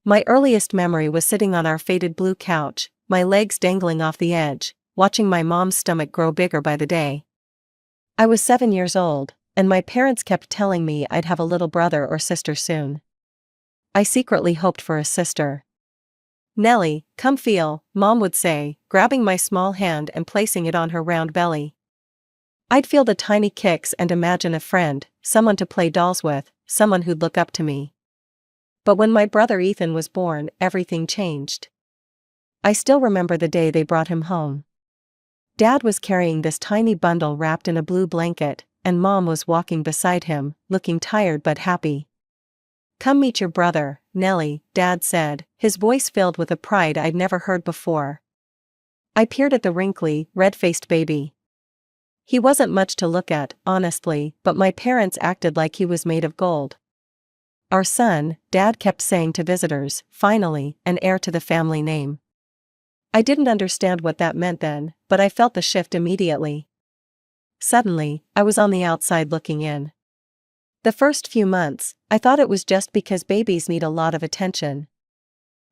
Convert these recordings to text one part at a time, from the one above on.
My earliest memory was sitting on our faded blue couch, my legs dangling off the edge, watching my mom's stomach grow bigger by the day. I was 7 years old, and my parents kept telling me I'd have a little brother or sister soon. I secretly hoped for a sister. "Nellie, come feel," Mom would say, grabbing my small hand and placing it on her round belly. I'd feel the tiny kicks and imagine a friend, someone to play dolls with, someone who'd look up to me. But when my brother Ethan was born, everything changed. I still remember the day they brought him home. Dad was carrying this tiny bundle wrapped in a blue blanket, and Mom was walking beside him, looking tired but happy. "Come meet your brother, Nellie," Dad said, his voice filled with a pride I'd never heard before. I peered at the wrinkly, red-faced baby. He wasn't much to look at, honestly, but my parents acted like he was made of gold. "Our son," Dad kept saying to visitors, "finally, an heir to the family name." I didn't understand what that meant then, but I felt the shift immediately. Suddenly, I was on the outside looking in. The first few months, I thought it was just because babies need a lot of attention.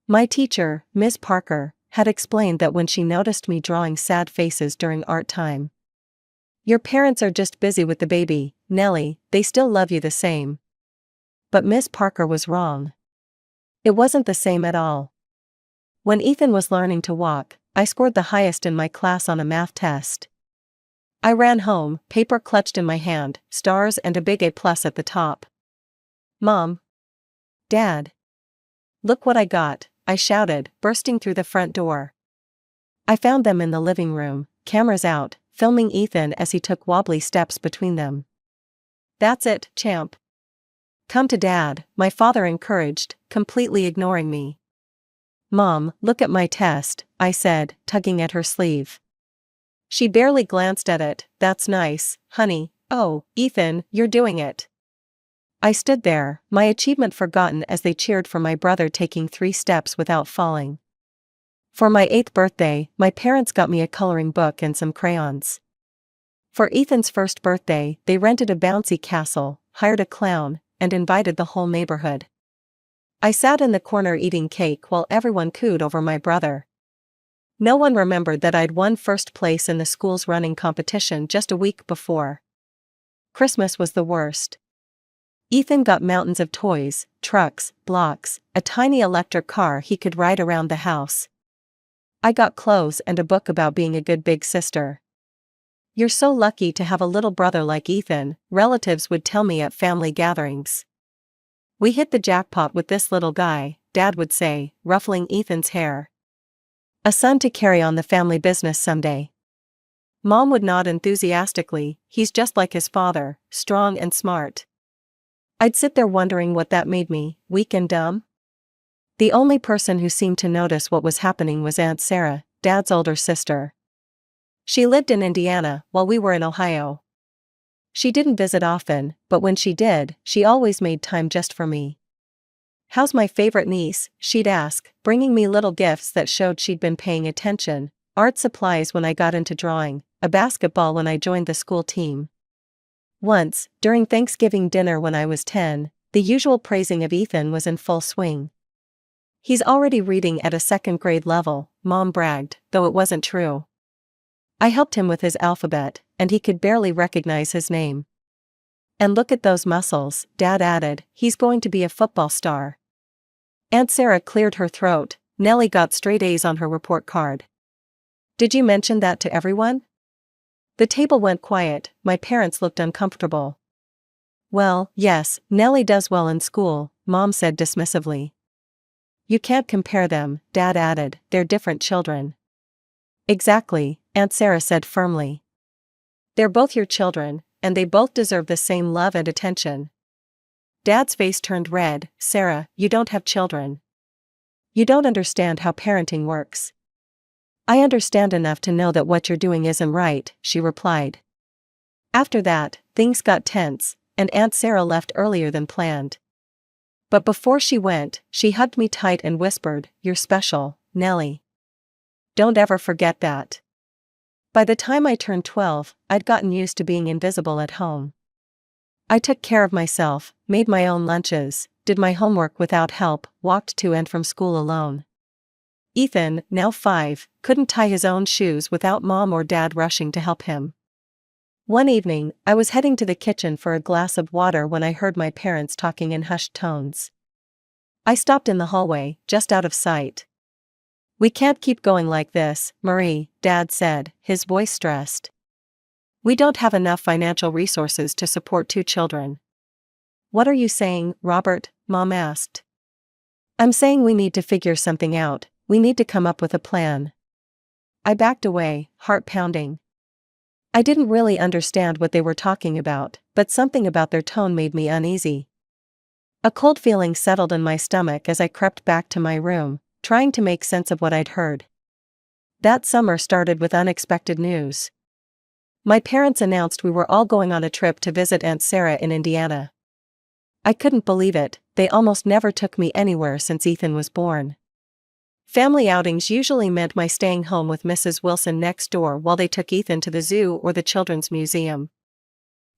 My teacher, Ms. Parker, had explained that when she noticed me drawing sad faces during art time. "Your parents are just busy with the baby, Nellie, they still love you the same." But Ms. Parker was wrong. It wasn't the same at all. When Ethan was learning to walk, I scored the highest in my class on a math test. I ran home, paper clutched in my hand, stars and a big A+ at the top. "Mom! Dad! Look what I got," I shouted, bursting through the front door. I found them in the living room, cameras out, filming Ethan as he took wobbly steps between them. "That's it, champ. Come to Dad," my father encouraged, completely ignoring me. "Mom, look at my test," I said, tugging at her sleeve. She barely glanced at it. "That's nice, honey." "Oh, Ethan, you're doing it." I stood there, my achievement forgotten as they cheered for my brother taking 3 steps without falling. For my 8th birthday, my parents got me a coloring book and some crayons. For Ethan's 1st birthday, they rented a bouncy castle, hired a clown, and invited the whole neighborhood. I sat in the corner eating cake while everyone cooed over my brother. No one remembered that I'd won 1st place in the school's running competition just a week before. Christmas was the worst. Ethan got mountains of toys, trucks, blocks, a tiny electric car he could ride around the house. I got clothes and a book about being a good big sister. "You're so lucky to have a little brother like Ethan," relatives would tell me at family gatherings. "We hit the jackpot with this little guy," Dad would say, ruffling Ethan's hair. "A son to carry on the family business someday." Mom would nod enthusiastically. "He's just like his father, strong and smart." I'd sit there wondering what that made me, weak and dumb. The only person who seemed to notice what was happening was Aunt Sarah, Dad's older sister. She lived in Indiana while we were in Ohio. She didn't visit often, but when she did, she always made time just for me. "How's my favorite niece?" she'd ask, bringing me little gifts that showed she'd been paying attention: art supplies when I got into drawing, a basketball when I joined the school team. Once, during Thanksgiving dinner when I was 10, the usual praising of Ethan was in full swing. "He's already reading at a 2nd grade level," Mom bragged, though it wasn't true. I helped him with his alphabet, and he could barely recognize his name. "And look at those muscles," Dad added, "he's going to be a football star." Aunt Sarah cleared her throat. "Nellie got straight A's on her report card. Did you mention that to everyone?" The table went quiet. My parents looked uncomfortable. "Well, yes, Nellie does well in school," Mom said dismissively. "You can't compare them," Dad added, "they're different children." "Exactly," Aunt Sarah said firmly. "They're both your children, and they both deserve the same love and attention." Dad's face turned red. "Sarah, you don't have children. You don't understand how parenting works." "I understand enough to know that what you're doing isn't right," she replied. After that, things got tense, and Aunt Sarah left earlier than planned. But before she went, she hugged me tight and whispered, "You're special, Nellie. Don't ever forget that." By the time I turned 12, I'd gotten used to being invisible at home. I took care of myself, made my own lunches, did my homework without help, walked to and from school alone. Ethan, now 5, couldn't tie his own shoes without mom or dad rushing to help him. One evening, I was heading to the kitchen for a glass of water when I heard my parents talking in hushed tones. I stopped in the hallway, just out of sight. "We can't keep going like this, Marie," Dad said, his voice stressed. "We don't have enough financial resources to support 2 children." "What are you saying, Robert?" Mom asked. "I'm saying we need to figure something out, we need to come up with a plan." I backed away, heart pounding. I didn't really understand what they were talking about, but something about their tone made me uneasy. A cold feeling settled in my stomach as I crept back to my room, trying to make sense of what I'd heard. That summer started with unexpected news. My parents announced we were all going on a trip to visit Aunt Sarah in Indiana. I couldn't believe it, they almost never took me anywhere since Ethan was born. Family outings usually meant my staying home with Mrs. Wilson next door while they took Ethan to the zoo or the children's museum.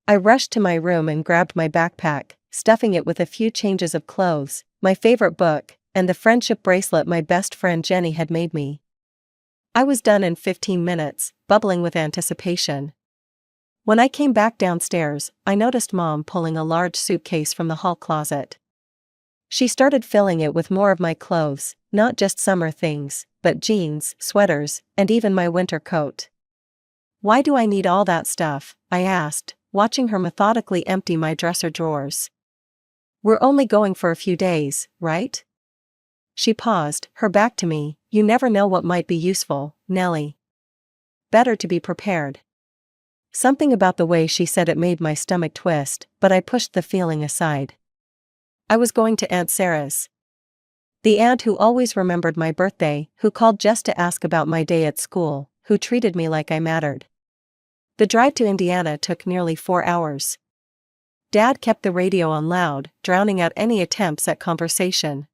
I rushed to my room and grabbed my backpack, stuffing it with a few changes of clothes, my favorite book, and the friendship bracelet my best friend Jenny had made me. I was done in 15 minutes, bubbling with anticipation. When I came back downstairs, I noticed Mom pulling a large suitcase from the hall closet. She started filling it with more of my clothes, not just summer things, but jeans, sweaters, and even my winter coat. "Why do I need all that stuff?" I asked, watching her methodically empty my dresser drawers. "We're only going for a few days, right?" She paused, her back to me. "You never know what might be useful, Nellie. Better to be prepared." Something about the way she said it made my stomach twist, but I pushed the feeling aside. I was going to Aunt Sarah's. The aunt who always remembered my birthday, who called just to ask about my day at school, who treated me like I mattered. The drive to Indiana took nearly 4 hours. Dad kept the radio on loud, drowning out any attempts at conversation.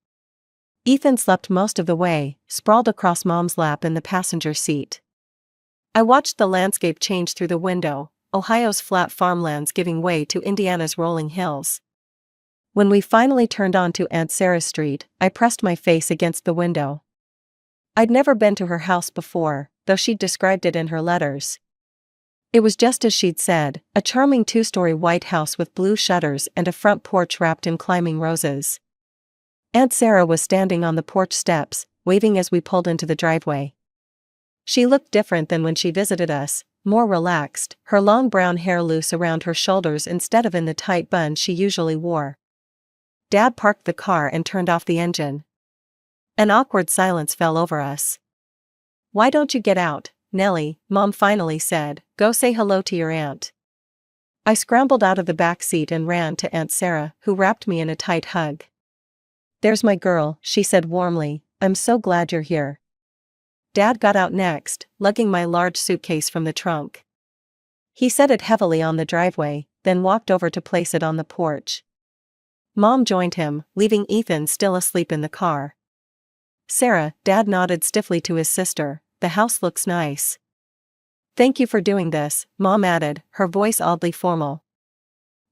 Ethan slept most of the way, sprawled across Mom's lap in the passenger seat. I watched the landscape change through the window, Ohio's flat farmlands giving way to Indiana's rolling hills. When we finally turned onto Aunt Sarah's street, I pressed my face against the window. I'd never been to her house before, though she'd described it in her letters. It was just as she'd said, a charming 2-story white house with blue shutters and a front porch wrapped in climbing roses. Aunt Sarah was standing on the porch steps, waving as we pulled into the driveway. She looked different than when she visited us, more relaxed, her long brown hair loose around her shoulders instead of in the tight bun she usually wore. Dad parked the car and turned off the engine. An awkward silence fell over us. "Why don't you get out, Nellie?" Mom finally said. "Go say hello to your aunt." I scrambled out of the back seat and ran to Aunt Sarah, who wrapped me in a tight hug. "There's my girl," she said warmly. "I'm so glad you're here." Dad got out next, lugging my large suitcase from the trunk. He set it heavily on the driveway, then walked over to place it on the porch. Mom joined him, leaving Ethan still asleep in the car. "Sarah," Dad nodded stiffly to his sister, "the house looks nice." "Thank you for doing this," Mom added, her voice oddly formal.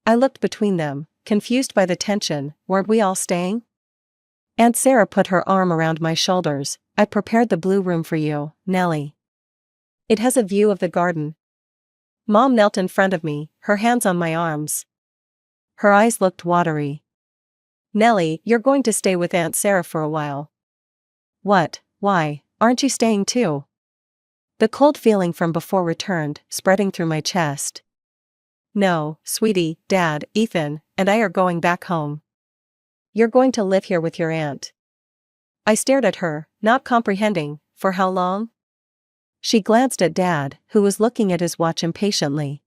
I looked between them, confused by the tension. Weren't we all staying? Aunt Sarah put her arm around my shoulders. "I prepared the blue room for you, Nellie. It has a view of the garden." Mom knelt in front of me, her hands on my arms. Her eyes looked watery. "Nellie, you're going to stay with Aunt Sarah for a while." "What? Why, aren't you staying too?" The cold feeling from before returned, spreading through my chest. "No, sweetie, Dad, Ethan, and I are going back home." "You're going to live here with your aunt?" I stared at her, not comprehending. "For how long?" She glanced at Dad, who was looking at his watch impatiently.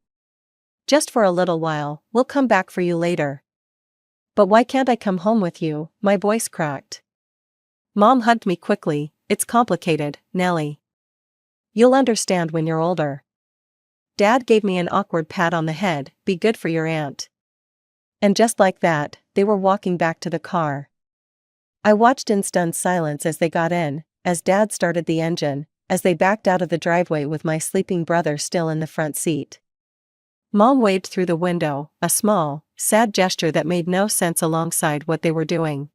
"Just for a little while, we'll come back for you later." "But why can't I come home with you?" My voice cracked. Mom hugged me quickly. "It's complicated, Nellie. You'll understand when you're older." Dad gave me an awkward pat on the head. "Be good for your aunt." And just like that, they were walking back to the car. I watched in stunned silence as they got in, as Dad started the engine, as they backed out of the driveway with my sleeping brother still in the front seat. Mom waved through the window, a small, sad gesture that made no sense alongside what they were doing.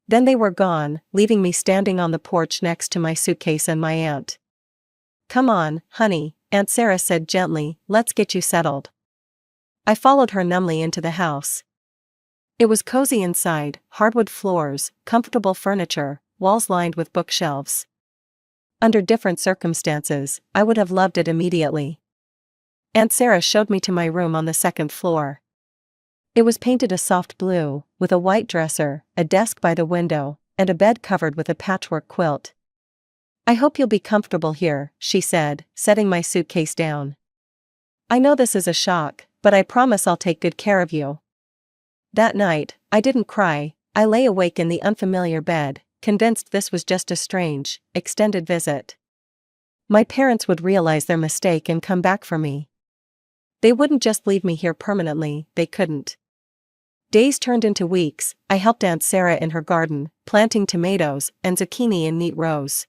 Then they were gone, leaving me standing on the porch next to my suitcase and my aunt. "Come on, honey," Aunt Sarah said gently, "let's get you settled." I followed her numbly into the house. It was cozy inside, hardwood floors, comfortable furniture, walls lined with bookshelves. Under different circumstances, I would have loved it immediately. Aunt Sarah showed me to my room on the second floor. It was painted a soft blue, with a white dresser, a desk by the window, and a bed covered with a patchwork quilt. "I hope you'll be comfortable here," she said, setting my suitcase down. "I know this is a shock, but I promise I'll take good care of you." That night, I didn't cry. I lay awake in the unfamiliar bed, convinced this was just a strange, extended visit. My parents would realize their mistake and come back for me. They wouldn't just leave me here permanently, they couldn't. Days turned into weeks. I helped Aunt Sarah in her garden, planting tomatoes and zucchini in neat rows.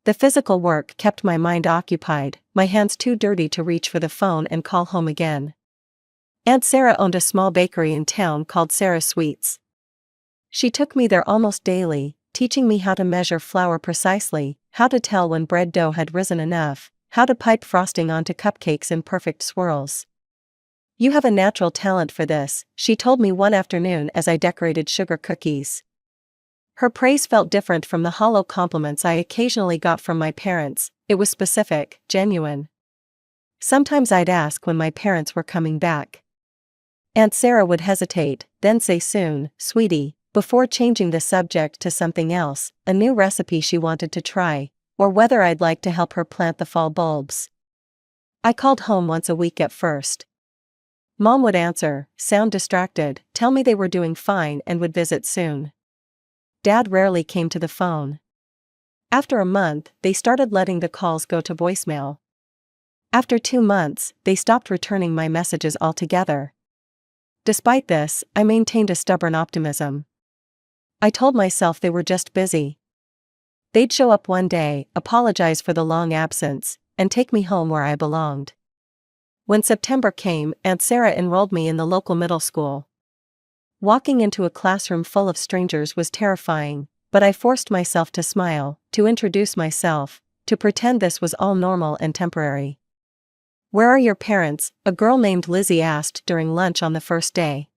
The physical work kept my mind occupied, my hands too dirty to reach for the phone and call home again. Aunt Sarah owned a small bakery in town called Sarah's Sweets. She took me there almost daily, teaching me how to measure flour precisely, how to tell when bread dough had risen enough, how to pipe frosting onto cupcakes in perfect swirls. "You have a natural talent for this," she told me one afternoon as I decorated sugar cookies. Her praise felt different from the hollow compliments I occasionally got from my parents. It was specific, genuine. Sometimes I'd ask when my parents were coming back. Aunt Sarah would hesitate, then say soon, "Sweetie," before changing the subject to something else, a new recipe she wanted to try, or whether I'd like to help her plant the fall bulbs. I called home once a week at first. Mom would answer, sound distracted, tell me they were doing fine and would visit soon. Dad rarely came to the phone. After a month, they started letting the calls go to voicemail. After 2 months, they stopped returning my messages altogether. Despite this, I maintained a stubborn optimism. I told myself they were just busy. They'd show up one day, apologize for the long absence, and take me home where I belonged. When September came, Aunt Sarah enrolled me in the local middle school. Walking into a classroom full of strangers was terrifying, but I forced myself to smile, to introduce myself, to pretend this was all normal and temporary. "Where are your parents?" a girl named Lizzie asked during lunch on the first day.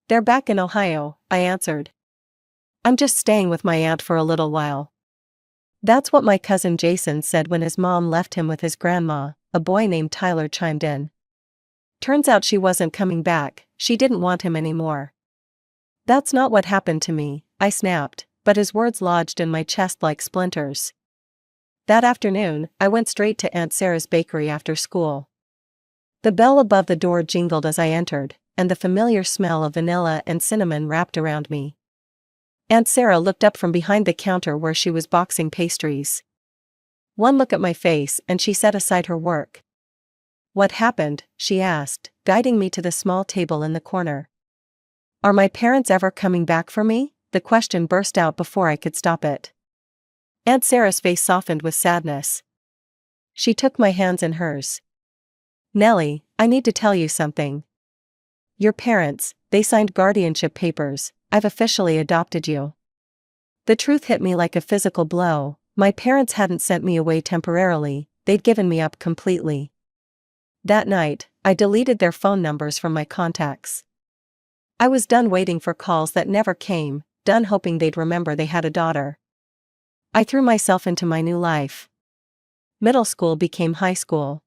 "They're back in Ohio," I answered. "I'm just staying with my aunt for a little while." That's what my cousin Jason said when his mom left him with his grandma, a boy named Tyler chimed in. Turns out she wasn't coming back, she didn't want him anymore. "That's not what happened to me," I snapped, but his words lodged in my chest like splinters. That afternoon, I went straight to Aunt Sarah's bakery after school. The bell above the door jingled as I entered, and the familiar smell of vanilla and cinnamon wrapped around me. Aunt Sarah looked up from behind the counter where she was boxing pastries. One look at my face and she set aside her work. "What happened?" she asked, guiding me to the small table in the corner. "Are my parents ever coming back for me?" The question burst out before I could stop it. Aunt Sarah's face softened with sadness. She took my hands in hers. "Nellie, I need to tell you something. Your parents, they signed guardianship papers. I've officially adopted you." The truth hit me like a physical blow. My parents hadn't sent me away temporarily, they'd given me up completely. That night, I deleted their phone numbers from my contacts. I was done waiting for calls that never came, done hoping they'd remember they had a daughter. I threw myself into my new life. Middle school became high school.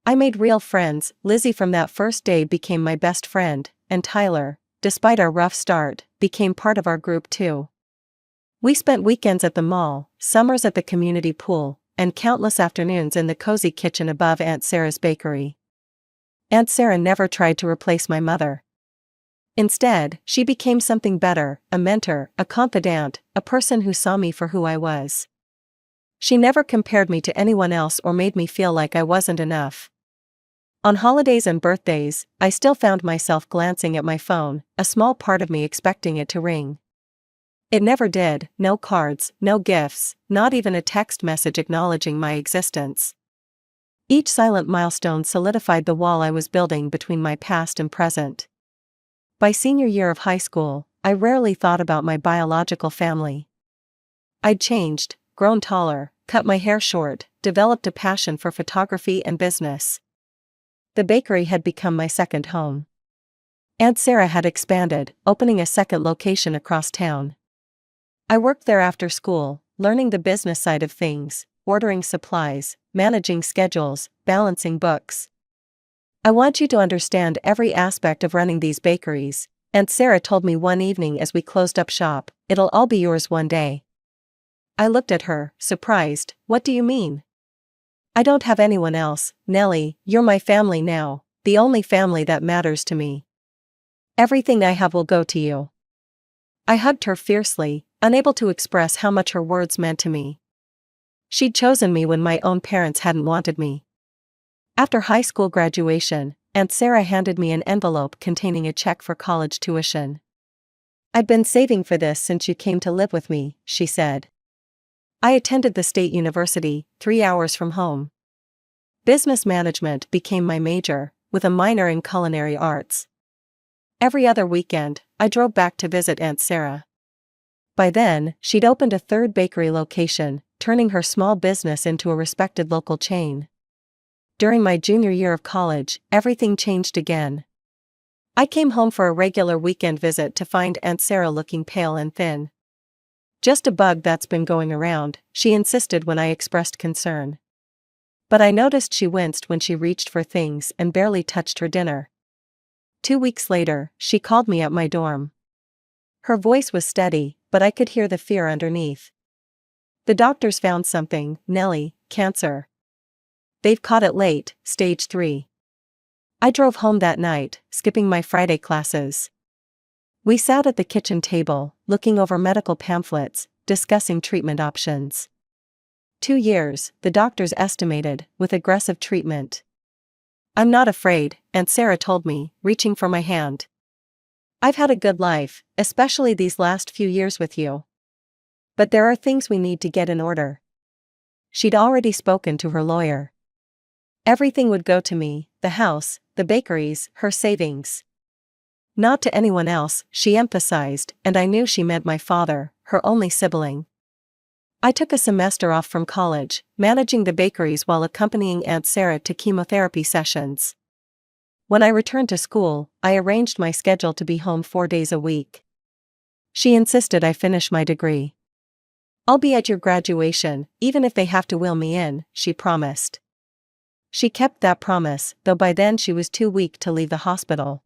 I made real friends. Lizzie from that first day became my best friend, and Tyler, despite our rough start, became part of our group too. We spent weekends at the mall, summers at the community pool, and countless afternoons in the cozy kitchen above Aunt Sarah's bakery. Aunt Sarah never tried to replace my mother. Instead, she became something better, a mentor, a confidant, a person who saw me for who I was. She never compared me to anyone else or made me feel like I wasn't enough. On holidays and birthdays, I still found myself glancing at my phone, a small part of me expecting it to ring. It never did, no cards, no gifts, not even a text message acknowledging my existence. Each silent milestone solidified the wall I was building between my past and present. By senior year of high school, I rarely thought about my biological family. I'd changed, grown taller, cut my hair short, developed a passion for photography and business. The bakery had become my second home. Aunt Sarah had expanded, opening a second location across town. I worked there after school, learning the business side of things, ordering supplies, managing schedules, balancing books. "I want you to understand every aspect of running these bakeries," Aunt Sarah told me one evening as we closed up shop. "It'll all be yours one day." I looked at her, surprised. "What do you mean?" "I don't have anyone else, Nellie. You're my family now, the only family that matters to me. Everything I have will go to you." I hugged her fiercely, unable to express how much her words meant to me. She'd chosen me when my own parents hadn't wanted me. After high school graduation, Aunt Sarah handed me an envelope containing a check for college tuition. "I'd been saving for this since you came to live with me," she said. I attended the state university, 3 hours from home. Business management became my major, with a minor in culinary arts. Every other weekend, I drove back to visit Aunt Sarah. By then, she'd opened a third bakery location, turning her small business into a respected local chain. During my junior year of college, everything changed again. I came home for a regular weekend visit to find Aunt Sarah looking pale and thin. "Just a bug that's been going around," she insisted when I expressed concern. But I noticed she winced when she reached for things and barely touched her dinner. 2 weeks later, she called me at my dorm. Her voice was steady, but I could hear the fear underneath. "The doctors found something, Nellie, cancer. They've caught it late, stage 3. I drove home that night, skipping my Friday classes. We sat at the kitchen table, looking over medical pamphlets, discussing treatment options. 2 years, the doctors estimated, with aggressive treatment. "I'm not afraid," Aunt Sarah told me, reaching for my hand. "I've had a good life, especially these last few years with you. But there are things we need to get in order." She'd already spoken to her lawyer. Everything would go to me, the house, the bakeries, her savings. Not to anyone else, she emphasized, and I knew she meant my father, her only sibling. I took a semester off from college, managing the bakeries while accompanying Aunt Sarah to chemotherapy sessions. When I returned to school, I arranged my schedule to be home 4 days a week. She insisted I finish my degree. "I'll be at your graduation, even if they have to wheel me in," she promised. She kept that promise, though by then she was too weak to leave the hospital.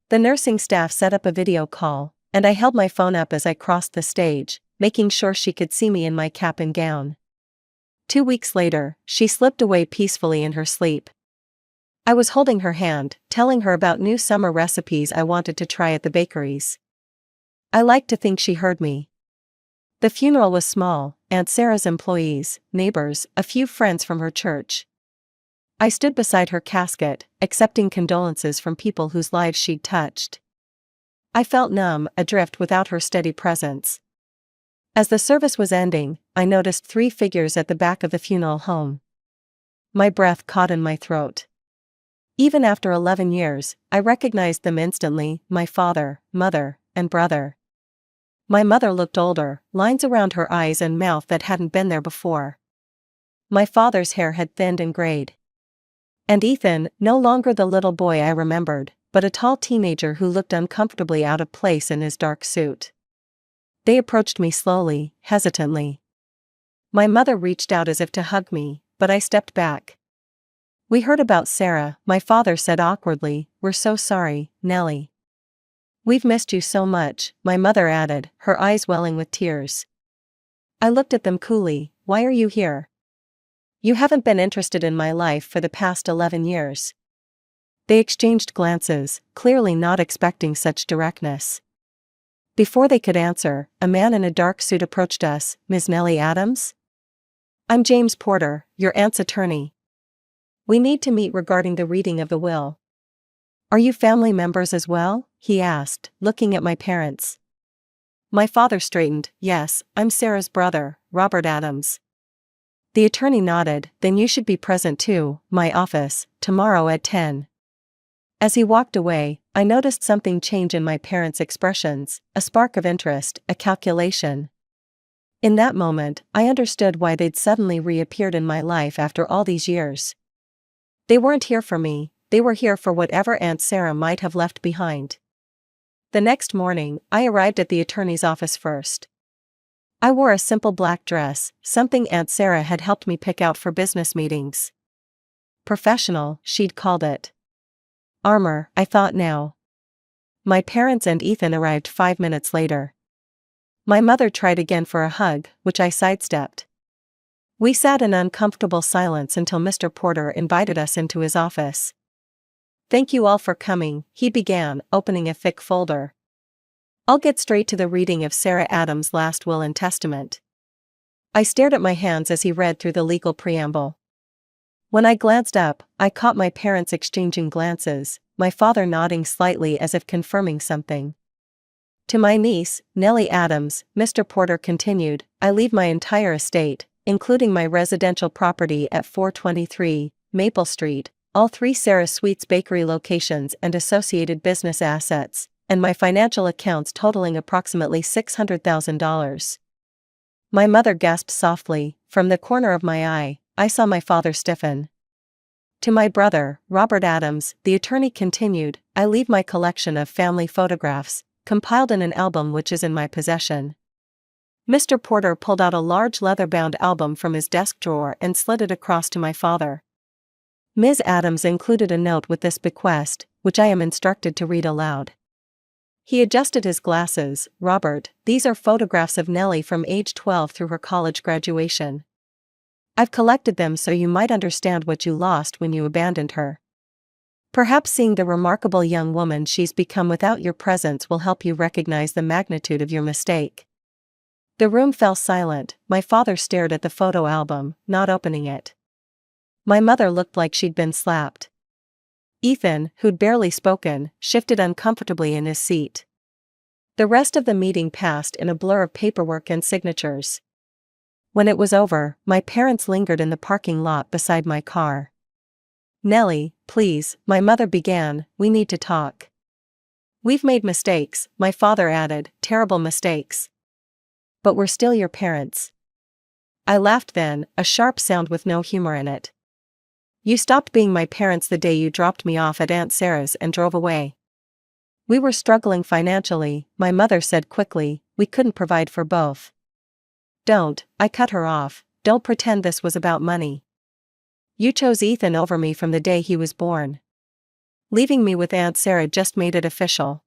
The nursing staff set up a video call, and I held my phone up as I crossed the stage, making sure she could see me in my cap and gown. 2 weeks later, she slipped away peacefully in her sleep. I was holding her hand, telling her about new summer recipes I wanted to try at the bakeries. I like to think she heard me. The funeral was small, Aunt Sarah's employees, neighbors, a few friends from her church. I stood beside her casket, accepting condolences from people whose lives she'd touched. I felt numb, adrift without her steady presence. As the service was ending, I noticed 3 figures at the back of the funeral home. My breath caught in my throat. Even after 11 years, I recognized them instantly: my father, mother, and brother. My mother looked older, lines around her eyes and mouth that hadn't been there before. My father's hair had thinned and grayed. And Ethan, no longer the little boy I remembered, but a tall teenager who looked uncomfortably out of place in his dark suit. They approached me slowly, hesitantly. My mother reached out as if to hug me, but I stepped back. "We heard about Sarah," my father said awkwardly. "We're so sorry, Nellie." "We've missed you so much," my mother added, her eyes welling with tears. I looked at them coolly. "Why are you here? You haven't been interested in my life for the past 11 years. They exchanged glances, clearly not expecting such directness. Before they could answer, a man in a dark suit approached us. "Ms. Nellie Adams? I'm James Porter, your aunt's attorney. We need to meet regarding the reading of the will." "Are you family members as well?" he asked, looking at my parents. My father straightened. "Yes, I'm Sarah's brother, Robert Adams." The attorney nodded. Then you should be present too, my office, tomorrow at 10. As he walked away, I noticed something change in my parents' expressions, a spark of interest, a calculation. In that moment, I understood why they'd suddenly reappeared in my life after all these years. They weren't here for me, they were here for whatever Aunt Sarah might have left behind. The next morning, I arrived at the attorney's office first. I wore a simple black dress, something Aunt Sarah had helped me pick out for business meetings. Professional, she'd called it. Armor, I thought now. My parents and Ethan arrived 5 minutes later. My mother tried again for a hug, which I sidestepped. We sat in uncomfortable silence until Mr. Porter invited us into his office. Thank you all for coming, he began, opening a thick folder. I'll get straight to the reading of Sarah Adams' last will and testament. I stared at my hands as he read through the legal preamble. When I glanced up, I caught my parents exchanging glances, my father nodding slightly as if confirming something. To my niece, Nellie Adams, Mr. Porter continued, I leave my entire estate, including my residential property at 423 Maple Street, all 3 Sarah Sweets Bakery locations and associated business assets, and my financial accounts totaling approximately $600,000. My mother gasped softly. From the corner of my eye, I saw my father stiffen. To my brother, Robert Adams, the attorney continued, I leave my collection of family photographs, compiled in an album which is in my possession. Mr. Porter pulled out a large leather-bound album from his desk drawer and slid it across to my father. Ms. Adams included a note with this bequest, which I am instructed to read aloud. He adjusted his glasses. Robert, these are photographs of Nellie from age 12 through her college graduation. I've collected them so you might understand what you lost when you abandoned her. Perhaps seeing the remarkable young woman she's become without your presence will help you recognize the magnitude of your mistake. The room fell silent. My father stared at the photo album, not opening it. My mother looked like she'd been slapped. Ethan, who'd barely spoken, shifted uncomfortably in his seat. The rest of the meeting passed in a blur of paperwork and signatures. When it was over, my parents lingered in the parking lot beside my car. Nellie, please, my mother began, we need to talk. We've made mistakes, my father added, terrible mistakes. But we're still your parents. I laughed then, a sharp sound with no humor in it. You stopped being my parents the day you dropped me off at Aunt Sarah's and drove away. We were struggling financially, my mother said quickly, we couldn't provide for both. Don't, I cut her off, don't pretend this was about money. You chose Ethan over me from the day he was born. Leaving me with Aunt Sarah just made it official.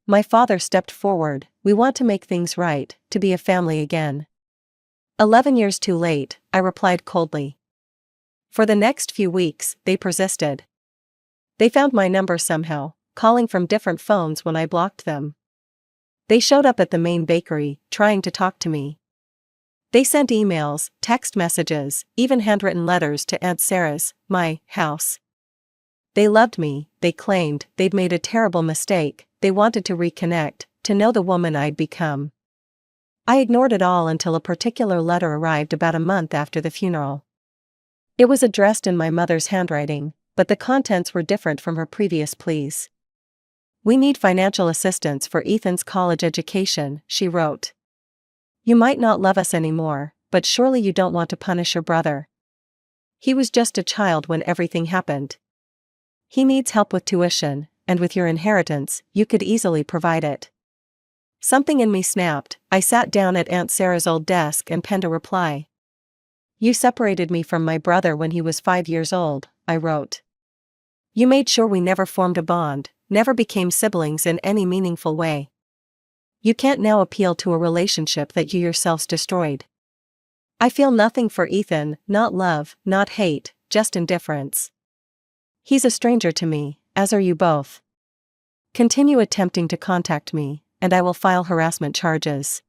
My father stepped forward, we want to make things right, to be a family again. 11 years too late, I replied coldly. For the next few weeks, they persisted. They found my number somehow, calling from different phones when I blocked them. They showed up at the main bakery, trying to talk to me. They sent emails, text messages, even handwritten letters to Aunt Sarah's, my house. They loved me, they claimed, they'd made a terrible mistake, they wanted to reconnect, to know the woman I'd become. I ignored it all until a particular letter arrived about a month after the funeral. It was addressed in my mother's handwriting, but the contents were different from her previous pleas. We need financial assistance for Ethan's college education, she wrote. You might not love us anymore, but surely you don't want to punish your brother. He was just a child when everything happened. He needs help with tuition, and with your inheritance, you could easily provide it. Something in me snapped. I sat down at Aunt Sarah's old desk and penned a reply. You separated me from my brother when he was 5 years old, I wrote. You made sure we never formed a bond, never became siblings in any meaningful way. You can't now appeal to a relationship that you yourselves destroyed. I feel nothing for Ethan, not love, not hate, just indifference. He's a stranger to me, as are you both. Continue attempting to contact me, and I will file harassment charges.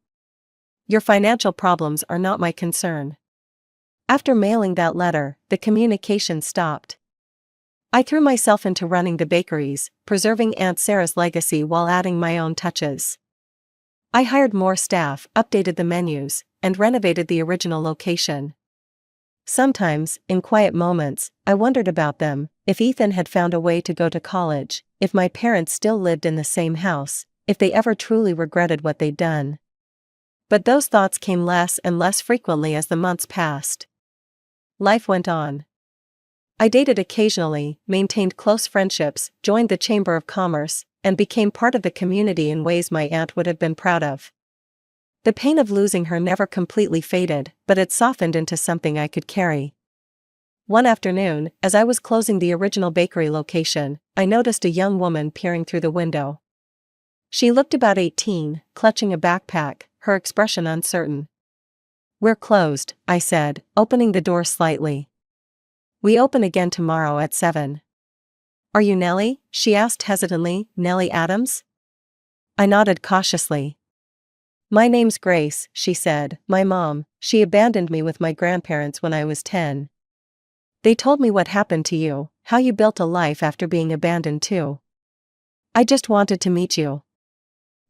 Your financial problems are not my concern. After mailing that letter, the communication stopped. I threw myself into running the bakeries, preserving Aunt Sarah's legacy while adding my own touches. I hired more staff, updated the menus, and renovated the original location. Sometimes, in quiet moments, I wondered about them, if Ethan had found a way to go to college, if my parents still lived in the same house, if they ever truly regretted what they'd done. But those thoughts came less and less frequently as the months passed. Life went on. I dated occasionally, maintained close friendships, joined the Chamber of Commerce, and became part of the community in ways my aunt would have been proud of. The pain of losing her never completely faded, but it softened into something I could carry. One afternoon, as I was closing the original bakery location, I noticed a young woman peering through the window. She looked about 18, clutching a backpack, her expression uncertain. "We're closed," I said, opening the door slightly. "We open again tomorrow at 7. "Are you Nellie?" she asked hesitantly. "Nellie Adams?" I nodded cautiously. "My name's Grace," she said. "My mom, she abandoned me with my grandparents when I was 10. They told me what happened to you, how you built a life after being abandoned too. I just wanted to meet you."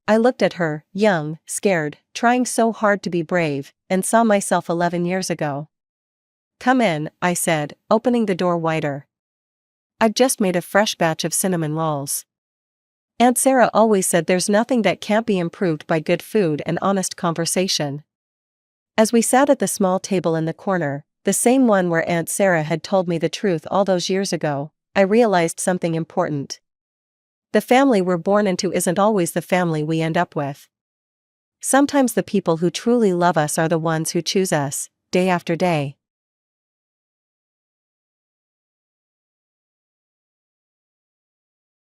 I looked at her, young, scared, trying so hard to be brave, and saw myself 11 years ago. "Come in," I said, opening the door wider. "I've just made a fresh batch of cinnamon rolls. Aunt Sarah always said there's nothing that can't be improved by good food and honest conversation." As we sat at the small table in the corner, the same one where Aunt Sarah had told me the truth all those years ago, I realized something important. The family we're born into isn't always the family we end up with. Sometimes the people who truly love us are the ones who choose us, day after day.